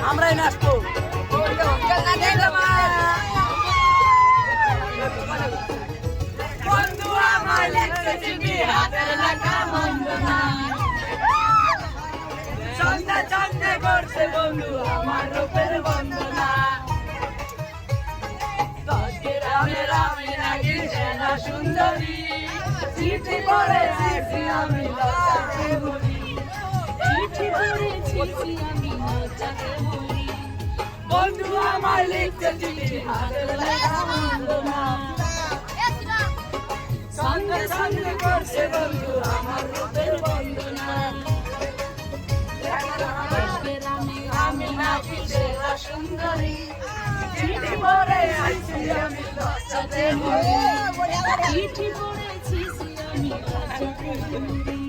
আমরাই নাচবো বন্ধু আমার হাতের লেখা মন্দ না সন্ধ্যা চন্দ্রে করছে বন্ধু আমার রূপের বন্দনা রামে রামে নাকি সেনা সুন্দরী চিঠি পড়েছি আমি লজ্জাতে মরি চিঠি পড়েছি আমি লজ্জাতে মরি বন্ধু আমার লিখতে চিঠি হাতের লেখা বন্দনা সঙ্গে সঙ্গে করছে বন্ধু আমার রূপের বন্দনা আমি নাকি সেনা সুন্দরী চিঠি পড়েছি আমি লজ্জাতে মরি চিঠি পড়েছি আমি লজ্জাতে মরি